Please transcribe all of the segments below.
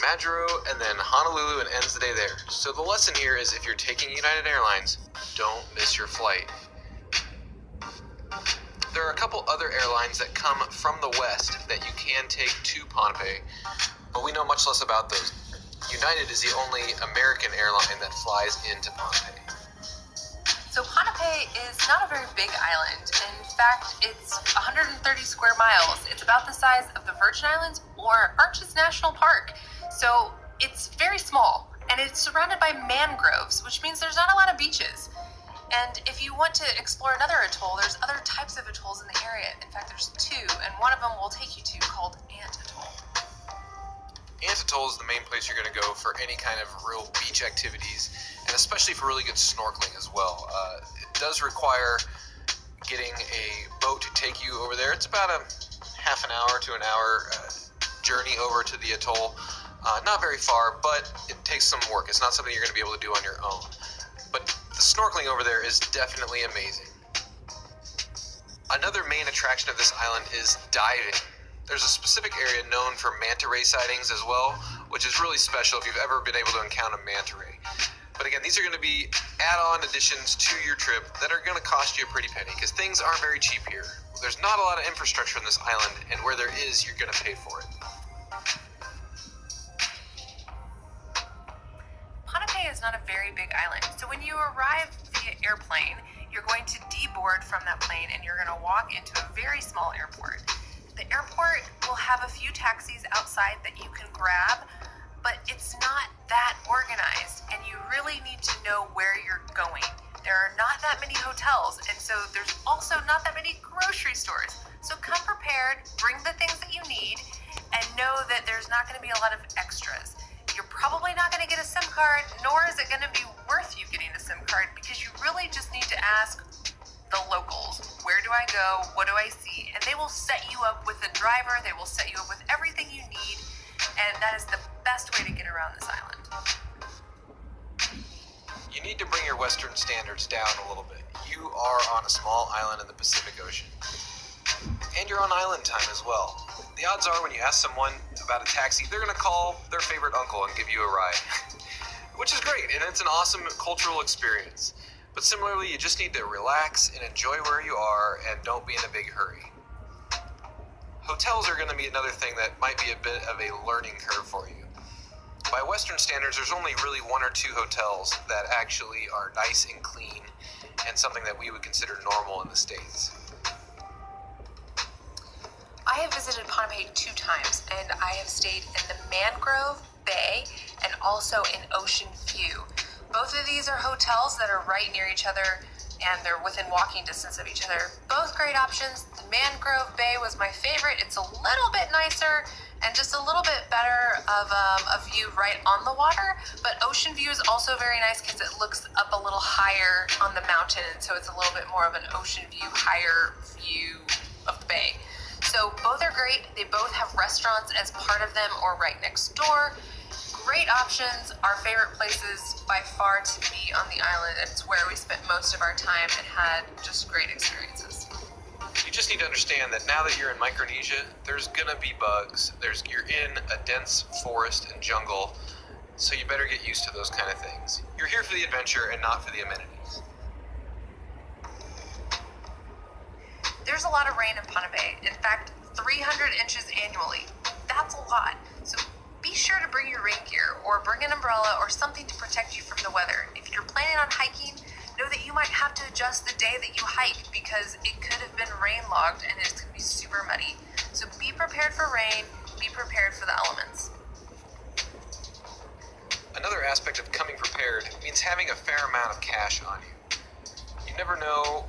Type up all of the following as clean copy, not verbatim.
Majuro, and then Honolulu, and ends the day there. So the lesson here is if you're taking United Airlines, don't miss your flight. There are a couple other airlines that come from the west that you can take to Pohnpei, but we know much less about those. United is the only American airline that flies into Pohnpei. So Pohnpei is not a very big island. In fact, it's 130 square miles. It's about the size of the Virgin Islands or Arches National Park. So it's very small, and it's surrounded by mangroves, which means there's not a lot of beaches. And if you want to explore another atoll, there's other types of atolls in the area. In fact, there's two, and one of them we'll take you to called Ant Atoll. Ant Atoll is the main place you're going to go for any kind of real beach activities, and especially for really good snorkeling as well. It does require getting a boat to take you over there. It's about a half an hour to an hour journey over to the atoll. Not very far, but it takes some work. It's not something you're going to be able to do on your own. But the snorkeling over there is definitely amazing. Another main attraction of this island is diving. There's a specific area known for manta ray sightings as well, which is really special if you've ever been able to encounter manta ray. But again, these are going to be add-on additions to your trip that are going to cost you a pretty penny because things aren't very cheap here. There's not a lot of infrastructure in this island, and where there is, you're going to pay for it. Pohnpei is not a very big island, so when you arrive via airplane, you're going to deboard from that plane and you're going to walk into a very small airport. The airport will have a few taxis outside that you can grab, but it's not that organized, and you really need to know where you're going. There are not that many hotels, and so there's also not that many grocery stores. So come prepared, bring the things that you need, and know that there's not going to be a lot of extras. You're probably not going to get a SIM card, nor is it going to be worth you getting a SIM card, because you really just need to ask the locals, where do I go, what do I see? And they will set you up with a driver, they will set you up with everything you need, and that is the best way to get around this island. You need to bring your Western standards down a little bit. You are on a small island in the Pacific Ocean. And you're on island time as well. The odds are when you ask someone about a taxi, they're going to call their favorite uncle and give you a ride. Which is great, and it's an awesome cultural experience. But similarly, you just need to relax and enjoy where you are and don't be in a big hurry. Hotels are going to be another thing that might be a bit of a learning curve for you. By Western standards, there's only really one or two hotels that actually are nice and clean and something that we would consider normal in the States. I have visited Pohnpei 2 times, and I have stayed in the Mangrove Bay and also in Ocean View. Both of these are hotels that are right near each other, and they're within walking distance of each other. Both great options. The Mangrove Bay was my favorite. It's a little bit nicer and just a little bit better of a view right on the water, but Ocean View is also very nice because it looks up a little higher on the mountain, and so it's a little bit more of an ocean view, higher view of the bay. So both are great. They both have restaurants as part of them or right next door. Great options. Our favorite places by far to be on the island. It's where we spent most of our time and had just great experiences. You just need to understand that now that you're in Micronesia, there's gonna be bugs. You're in a dense forest and jungle, so you better get used to those kind of things. You're here for the adventure and not for the amenities. There's a lot of rain in Pohnpei. In fact, 300 inches annually. That's a lot. So be sure to bring your rain gear or bring an umbrella or something to protect you from the weather. If you're planning on hiking, know that you might have to adjust the day that you hike because it could have been rain-logged and it's going to be super muddy. So be prepared for rain, be prepared for the elements. Another aspect of coming prepared means having a fair amount of cash on you. You never know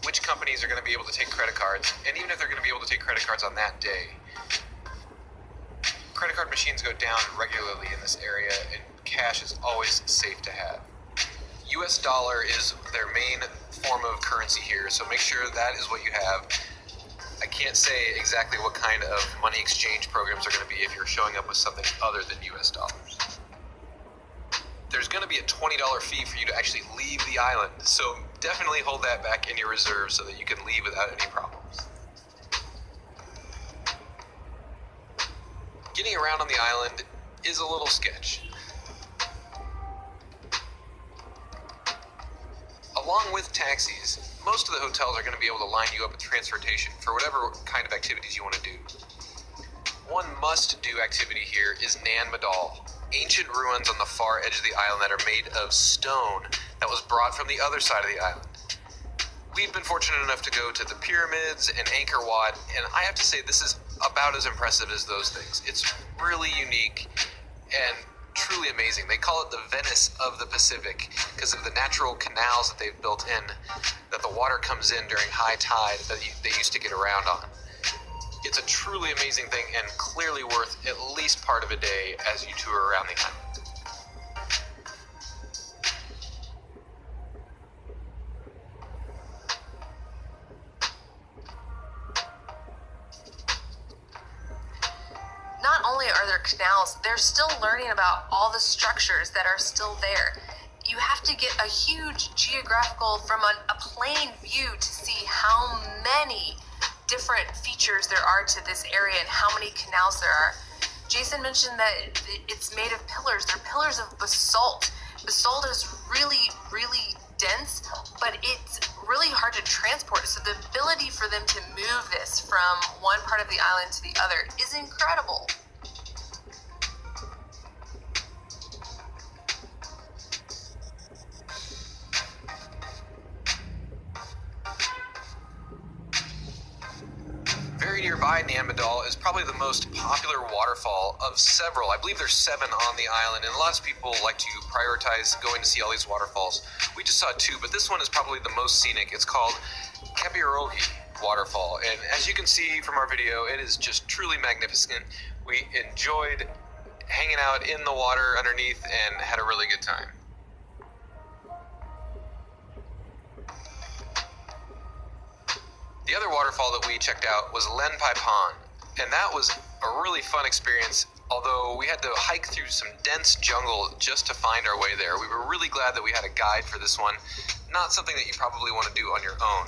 which companies are going to be able to take credit cards, and even if they're going to be able to take credit cards on that day. Credit card machines go down regularly in this area, and cash is always safe to have. US dollar is their main form of currency here, so make sure that is what you have. I can't say exactly what kind of money exchange programs are going to be if you're showing up with something other than US dollars. There's going to be a $20 fee for you to actually leave the island, so definitely hold that back in your reserve so that you can leave without any problems. Getting around on the island is a little sketch. Along with taxis, most of the hotels are going to be able to line you up with transportation for whatever kind of activities you want to do. One must-do activity here is Nan Madol, ancient ruins on the far edge of the island that are made of stone that was brought from the other side of the island. We've been fortunate enough to go to the pyramids and Angkor Wat, and I have to say this is about as impressive as those things. It's really unique and truly amazing. They call it the Venice of the Pacific because of the natural canals that they've built in, that the water comes in during high tide that they used to get around on. It's a truly amazing thing and clearly worth at least part of a day as you tour around the island. Not only are there canals, they're still learning about all the structures that are still there. You have to get a huge geographical from a plane view to see how many different features there are to this area and how many canals there are. Jason mentioned that it's made of pillars. They're pillars of basalt. Basalt is really, really dense, but it's really hard to transport. So the ability for them to move this from one part of the island to the other is incredible. Very nearby Nan Madol is probably the most popular waterfall of several. I believe there's 7 on the island, and lots of people like to prioritize going to see all these waterfalls. We just saw 2, but this one is probably the most scenic. It's called Kepirohi Waterfall, and as you can see from our video, it is just truly magnificent. We enjoyed hanging out in the water underneath and had a really good time. The other waterfall that we checked out was Pohnpei Pond, and that was a really fun experience, although we had to hike through some dense jungle just to find our way there. We were really glad that we had a guide for this one, not something that you probably want to do on your own.